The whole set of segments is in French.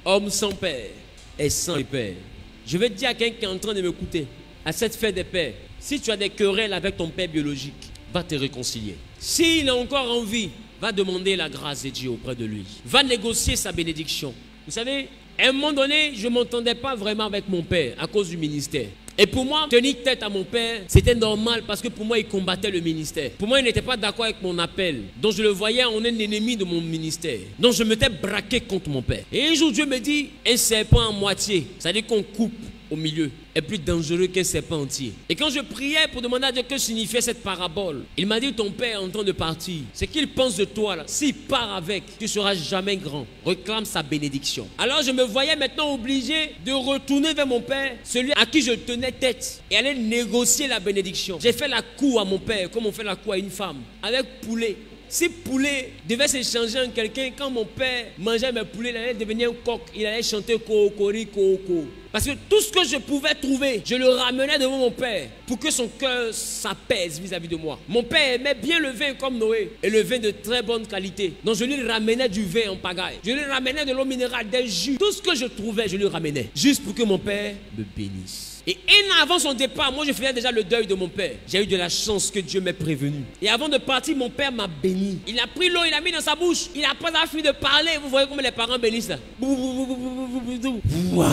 Homme sans père et sans père. Je vais dire à quelqu'un qui est en train de m'écouter, à cette fête des pères, si tu as des querelles avec ton père biologique, va te réconcilier. S'il a encore envie, va demander la grâce de Dieu auprès de lui. Va négocier sa bénédiction. Vous savez, à un moment donné, je ne m'entendais pas vraiment avec mon père à cause du ministère. Et pour moi, tenir tête à mon père, c'était normal parce que pour moi, il combattait le ministère. Pour moi, il n'était pas d'accord avec mon appel. Donc je le voyais, on est un ennemi de mon ministère. Donc je m'étais braqué contre mon père. Et un jour, Dieu me dit, un serpent en moitié, c'est-à-dire qu'on coupe au milieu, est plus dangereux qu'un serpent entier. Et quand je priais pour demander à Dieu que signifiait cette parabole, il m'a dit, ton père est en train de partir. Ce qu'il pense de toi là, s'il part avec, tu ne seras jamais grand. Réclame sa bénédiction. Alors je me voyais maintenant obligé de retourner vers mon père, celui à qui je tenais tête, et aller négocier la bénédiction. J'ai fait la cour à mon père, comme on fait la cour à une femme, avec poulet. Si poulet devait s'échanger en quelqu'un, quand mon père mangeait mes poulets, il allait devenir un coq, il allait chanter cocorico. Parce que tout ce que je pouvais trouver, je le ramenais devant mon père pour que son cœur s'apaise vis-à-vis de moi. Mon père aimait bien le vin comme Noé, et le vin de très bonne qualité. Donc je lui ramenais du vin en pagaille. Je lui ramenais de l'eau minérale, des jus. Tout ce que je trouvais, je lui ramenais. Juste pour que mon père me bénisse. Et un an avant son départ, moi je faisais déjà le deuil de mon père. J'ai eu de la chance que Dieu m'ait prévenu. Et avant de partir, mon père m'a béni. Il a pris l'eau, il a mis dans sa bouche. Il n'a pas fini de parler. Vous voyez comment les parents bénissent là. Wow.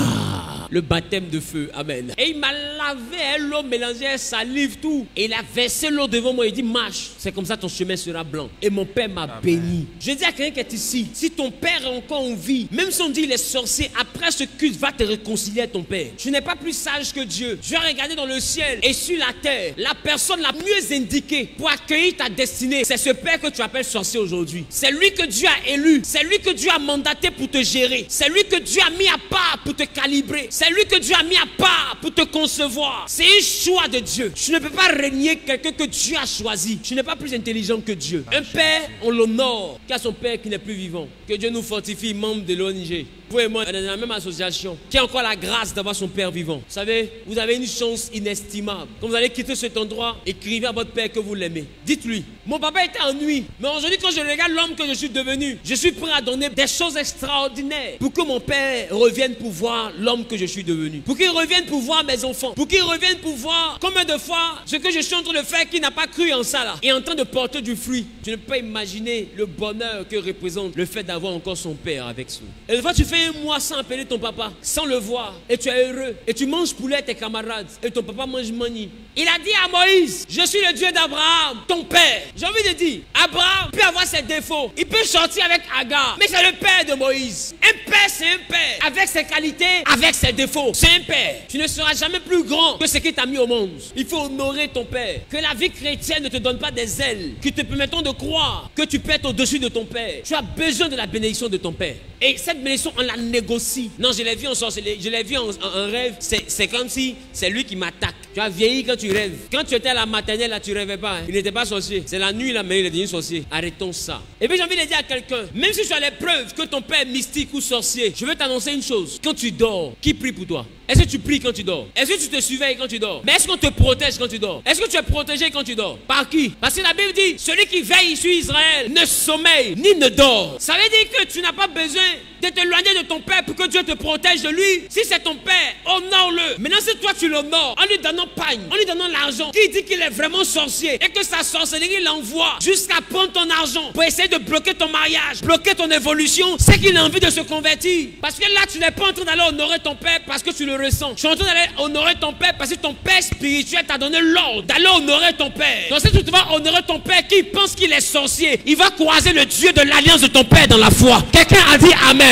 Le baptême de feu, amen. Et il m'a lavé l'eau mélangée, salive, tout. Et il a versé l'eau devant moi. Il dit, marche. C'est comme ça ton chemin sera blanc. Et mon père m'a béni. Je dis à quelqu'un qui est ici, si ton père est encore en vie, même si on dit il est sorcier, après ce culte, va te réconcilier à ton père. Tu n'es pas plus sage que Dieu. Je vais regarder dans le ciel et sur la terre, la personne la mieux indiquée pour accueillir ta destinée, c'est ce père que tu appelles sorcier aujourd'hui. C'est lui que Dieu a élu. C'est lui que Dieu a mandaté pour te gérer. C'est lui que Dieu a mis à part pour te calibrer. C'est lui que Dieu a mis à part pour te concevoir. C'est un choix de Dieu. Tu ne peux pas régner quelqu'un que Dieu a choisi. Tu n'es pas plus intelligent que Dieu. Un père, on l'honore qu'à son père qui n'est plus vivant. Que Dieu nous fortifie, membres de l'ONG. Vous et moi, on est dans la même association qui a encore la grâce d'avoir son père vivant. Vous savez, vous avez une chance inestimable. Quand vous allez quitter cet endroit, écrivez à votre père que vous l'aimez. Dites-lui, mon papa était en nuit, mais aujourd'hui quand je regarde l'homme que je suis devenu, je suis prêt à donner des choses extraordinaires pour que mon père revienne pour voir l'homme que je suis devenu. Pour qu'il revienne pour voir mes enfants. Pour qu'il revienne pour voir combien de fois ce que je suis en train de faire qui n'a pas cru en ça là est en train de porter du fruit. Tu ne peux pas imaginer le bonheur que représente le fait d'avoir encore son père avec soi. Et des fois tu fais un mois sans appeler ton papa, sans le voir, et tu es heureux, et tu manges poulet avec tes camarades, et ton papa mange mani. Il a dit à Moïse, je suis le Dieu d'Abraham, ton père. J'ai envie de dire, Abraham peut avoir ses défauts, il peut sortir avec Agar, mais c'est le père de Moïse. Un père, c'est un père, avec ses qualités, avec ses défauts, c'est un père. Tu ne seras jamais plus grand que ce qui t'a mis au monde. Il faut honorer ton père. Que la vie chrétienne ne te donne pas des ailes qui te permettront de croire que tu peux être au-dessus de ton père. Tu as besoin de la bénédiction de ton père. Et cette bénédiction, on la négocie. Non, je l'ai vu en sorcellerie, je l'ai vu en rêve. C'est comme si c'est lui qui m'attaque. Tu as vieilli quand tu rêves. Quand tu étais à la maternelle, là, tu rêvais pas. Hein. Il n'était pas sorcier. C'est la nuit, là, mais il est devenu sorcier. Arrêtons ça. Et puis, j'ai envie de dire à quelqu'un, même si tu as les preuves que ton père est mystique ou sorcier, je veux t'annoncer une chose. Quand tu dors, qui prie pour toi? Est-ce que tu pries quand tu dors? Est-ce que tu te surveilles quand tu dors? Mais est-ce qu'on te protège quand tu dors? Est-ce que tu es protégé quand tu dors? Par qui? Parce que la Bible dit, celui qui veille sur Israël ne sommeille ni ne dort. Ça veut dire que tu n'as pas besoin de t'éloigner de ton père pour que Dieu te protège de lui. Si c'est ton père, honore-le. Maintenant, si toi tu l'honores, en lui donnant pagne, en lui donnant l'argent, qui dit qu'il est vraiment sorcier et que sa sorcellerie l'envoie jusqu'à prendre ton argent pour essayer de bloquer ton mariage, bloquer ton évolution, c'est qu'il a envie de se convertir. Parce que là, tu n'es pas en train d'aller honorer ton père parce que tu le ressens. Tu es en train d'aller honorer ton père parce que ton père spirituel t'a donné l'ordre d'aller honorer ton père. Donc si tu vas honorer ton père qui pense qu'il est sorcier, il va croiser le Dieu de l'alliance de ton père dans la foi. Quelqu'un a dit Amen.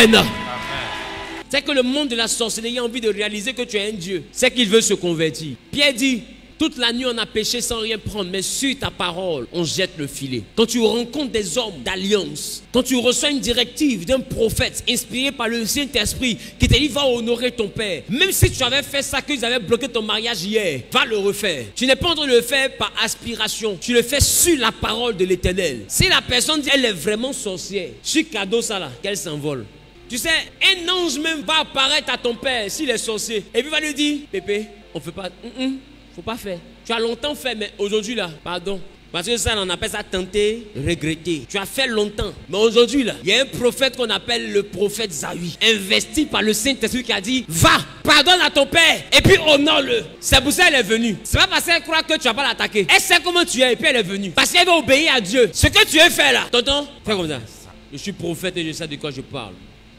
C'est que le monde de la sorcellerie a envie de réaliser que tu es un Dieu. C'est qu'il veut se convertir. Pierre dit, toute la nuit on a péché sans rien prendre, mais sur ta parole on jette le filet. Quand tu rencontres des hommes d'alliance, quand tu reçois une directive d'un prophète inspiré par le Saint-Esprit qui te dit va honorer ton père, même si tu avais fait ça, qu'ils avaient bloqué ton mariage hier, va le refaire. Tu n'es pas en train de le faire par aspiration, tu le fais sur la parole de l'Éternel. Si la personne dit elle est vraiment sorcière, sur cadeau ça là, qu'elle s'envole. Tu sais, un ange même va apparaître à ton père s'il est sorcier et puis va lui dire, Pépé, on ne fait pas, faut pas faire. Tu as longtemps fait, mais aujourd'hui là, pardon, Parce que ça, on appelle ça tenter, regretter. Tu as fait longtemps. Mais aujourd'hui, là, il y a un prophète qu'on appelle le prophète Zawi, investi par le Saint-Esprit qui a dit, va, pardonne à ton père, et puis honore-le. C'est pour ça qu'elle est venue. C'est pas parce qu'elle croit que tu vas pas l'attaquer. Elle sait comment tu es, et puis elle est venue. Parce qu'elle veut obéir à Dieu. Ce que tu veux faire là, tonton, fais comme ça. Je suis prophète et je sais de quoi je parle.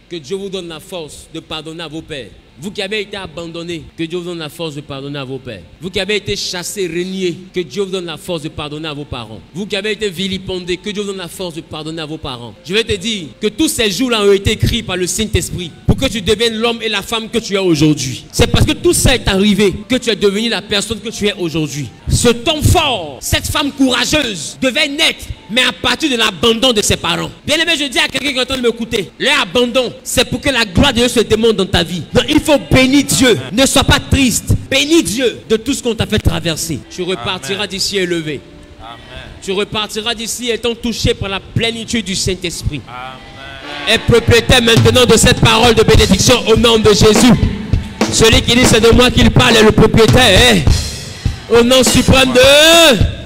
Que Dieu vous donne la force de pardonner à vos pères. Vous qui avez été abandonnés, que Dieu vous donne la force de pardonner à vos pères. Vous qui avez été chassés, reniés, que Dieu vous donne la force de pardonner à vos parents. Vous qui avez été vilipendés, que Dieu vous donne la force de pardonner à vos parents. Je vais te dire que tous ces jours-là ont été écrits par le Saint-Esprit pour que tu deviennes l'homme et la femme que tu es aujourd'hui. C'est parce que tout ça est arrivé que tu es devenu la personne que tu es aujourd'hui. Ce homme fort, cette femme courageuse devait naître, mais à partir de l'abandon de ses parents. Bien aimé, je dis à quelqu'un qui est en train de m'écouter, leur abandon, c'est pour que la gloire de Dieu se démontre dans ta vie. Donc, il faut bénir Dieu. Ne sois pas triste. Bénis Dieu de tout ce qu'on t'a fait traverser. Tu repartiras d'ici élevé. Amen. Tu repartiras d'ici étant touché par la plénitude du Saint-Esprit. Et propriétaire maintenant de cette parole de bénédiction au nom de Jésus. Celui qui dit c'est de moi qu'il parle est le propriétaire. Au nom suprême de...